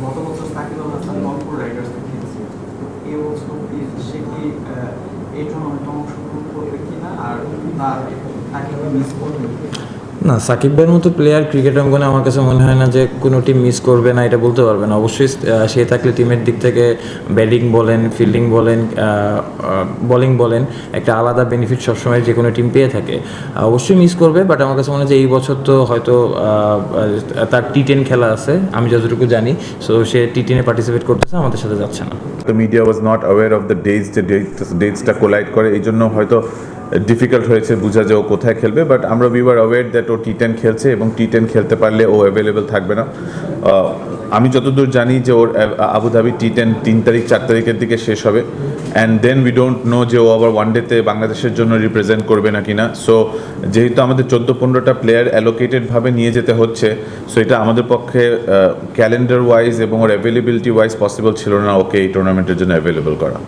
গত বছর সাকিব আল হাসান রংপুর রাইডার্সে খেলছে, তো এবছর সে কি এই টুর্নামেন্টে অংশগ্রহণ করবে কিনা, আর তাকে মিস করবে? না, সাকিব ভাইয়ের মতো প্লেয়ার ক্রিকেট অঙ্গনে আমার কাছে মনে হয় না যে কোনো টিম মিস করবে না, এটা বলতে পারবে না। অবশ্যই সে থাকলে টিমের দিক থেকে ব্যাটিং বলেন, ফিল্ডিং বলেন, বোলিং বলেন, একটা আলাদা বেনিফিট সবসময় যে কোনো টিম পেয়ে থাকে। অবশ্যই মিস করবে, বাট আমার কাছে মনে হয় যে এই বছর তো হয়তো তার T10 খেলা আছে আমি যতটুকু জানি, সো সে T10-এ পার্টিসিপেট করতেছে, আমাদের সাথে যাচ্ছে না। The media was not aware of the dates, যে ডেটসটা কোলাইড করে, এই জন্য হয়তো ডিফিকাল্ট হয়েছে বোঝা যে ও কোথায় খেলবে। বাট আমরা উই ওয়ার অ্যাওয়্যার দ্যাট ও T10 খেলছে, এবং T10 খেলতে পারলে ও অ্যাভেলেবেল থাকবে না। আমি যতদূর জানি যে ওর আবুধাবি T10 3 তারিখ 4 তারিখের দিকে শেষ হবে, and then we don't know যে ও আবার ওয়ানডেতে বাংলাদেশের জন্য রিপ্রেজেন্ট করবে না কিনা। সো যেহেতু আমাদের 14-15টা প্লেয়ার অ্যালোকেটেডভাবে নিয়ে যেতে হচ্ছে, সো এটা আমাদের পক্ষে ক্যালেন্ডার ওয়াইজ এবং ওর অ্যাভেলেবিলিটি ওয়াইজ পসিবল ছিল না ওকে এই টুর্নামেন্টের জন্য অ্যাভেলেবল করা।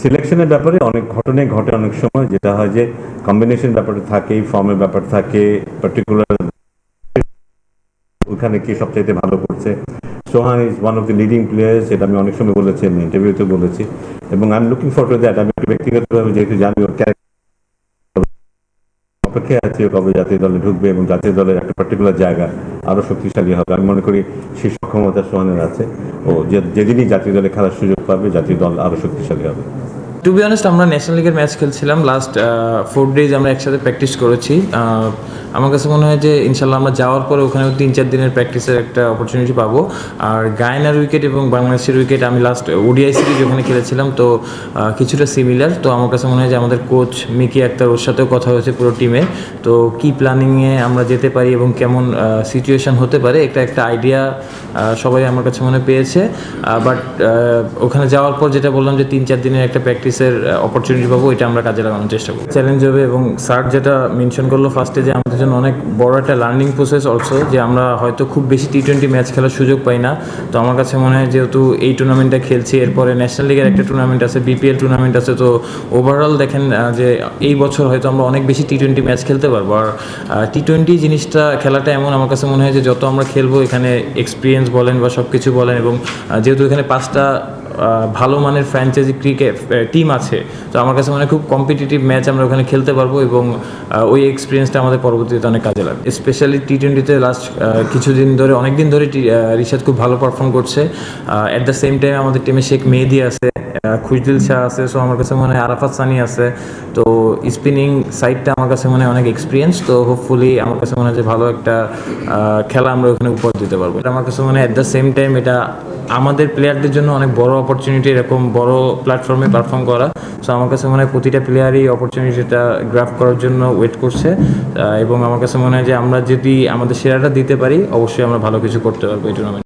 সিলেকশনের ব্যাপারে অনেক ঘটনাই ঘটে অনেক সময়, যেটা হয় যে কম্বিনেশন ব্যাপারটা থাকে, ফর্মের ব্যাপার থাকে, পার্টিকুলার ওখানে কে সবচাইতে ভালো করছে। Sohan is one of the leading players, এটা আমি অনেক সময় বলেছি, আমি ইন্টারভিউতে বলেছি, এবং I am looking for to that. আমি ব্যক্তিগতভাবে যেহেতু জানি ওর অপেক্ষায় আছে কবে জাতীয় দলে ঢুকবে এবং জাতীয় দলের একটা পার্টিকুলার জায়গা আরও শক্তিশালী হবে। আমি মনে করি সেই সক্ষমতা সোহানের আছে, ও যেদিনই জাতীয় দলে খেলার সুযোগ পাবে জাতীয় দল আরও শক্তিশালী হবে। টু বি অনেস্ট, আমরা ন্যাশনাল লিগের ম্যাচ খেলছিলাম লাস্ট 4 days, আমরা একসাথে প্র্যাকটিস করেছি। আমার কাছে মনে হয় যে ইনশাল্লাহ আমরা যাওয়ার পরে ওখানেও 3-4 দিনের প্র্যাকটিসের একটা অপরচুনিটি পাবো। আর গায়ানার উইকেট এবং বাংলাদেশের উইকেট আমি লাস্ট ওডিআই সিরিজ ওখানে খেলেছিলাম, তো কিছুটা সিমিলার। তো আমার কাছে মনে হয় যে আমাদের কোচ মিকি আক্তার, ওর সাথেও কথা হয়েছে পুরো টিমে, তো কী প্ল্যানিংয়ে আমরা যেতে পারি এবং কেমন সিচুয়েশান হতে পারে একটা আইডিয়া সবাই আমার কাছে মনে পেয়েছে। বাট ওখানে যাওয়ার পর যেটা বললাম যে 3-4 দিনের একটা প্র্যাকটিসের অপরচুনিটি পাবো, এটা আমরা কাজে লাগানোর চেষ্টা করব। চ্যালেঞ্জ হবে, এবং স্যার যেটা মেনশন করলো ফার্স্টে, যে আমাদের জন্য অনেক বড় একটা লার্নিং প্রসেস অলসো, যে আমরা হয়তো খুব বেশি T20 ম্যাচ খেলার সুযোগ পাই না। তো আমার কাছে মনে হয় যেহেতু এই টুর্নামেন্টটা খেলছি, এরপরে ন্যাশনাল লিগের একটা টুর্নামেন্ট আছে, BPL টুর্নামেন্ট আছে, তো ওভারঅল দেখেন যে এই বছর হয়তো আমরা অনেক বেশি T20 ম্যাচ খেলতে পারবো। আর T20 জিনিসটা, খেলাটা এমন, আমার কাছে মনে হয় যে যত আমরা খেলবো এখানে এক্সপিরিয়েন্স বলেন বা সব কিছু বলেন, এবং যেহেতু এখানে 5টা ভালো মানের ফ্র্যাঞ্চাইজি ক্রিকেট টিম আছে, তো আমার কাছে মনে হয় খুব কম্পিটিটিভ ম্যাচ আমরা ওখানে খেলতে পারবো, এবং ওই এক্সপিরিয়েন্সটা আমাদের পরবর্তীতে অনেক কাজে লাগবে। স্পেশালি T20-তে লাস্ট কিছুদিন ধরে, অনেকদিন ধরে রিশাদ খুব ভালো পারফর্ম করছে। অ্যাট দ্য সেম টাইম আমাদের টিমে শেখ মেহেদি আছে, খুশদিল শাহ আছে, সো আমার কাছে মনে হয় আরাফাত সানি আছে। তো স্পিনিং সাইডটা আমার কাছে মনে হয় অনেক এক্সপিরিয়েন্স, তো হোপফুলি আমার কাছে মনে হয় যে ভালো একটা খেলা আমরা ওখানে উপহার দিতে পারবো। এটা আমার কাছে মনে হয় অ্যাট দ্য সেম টাইম এটা আমাদের প্লেয়ারদের জন্য অনেক বড় অপরচুনিটি, এরকম বড় প্ল্যাটফর্মে পারফর্ম করা। সো আমার কাছে মনে হয় প্রতিটা প্লেয়ারই অপরচুনিটিটা গ্র্যাব করার জন্য ওয়েট করছে, এবং আমার কাছে মনে হয় যে আমরা যদি আমাদের সেরাটা দিতে পারি, অবশ্যই আমরা ভালো কিছু করতে পারবো এই টুর্নামেন্টে।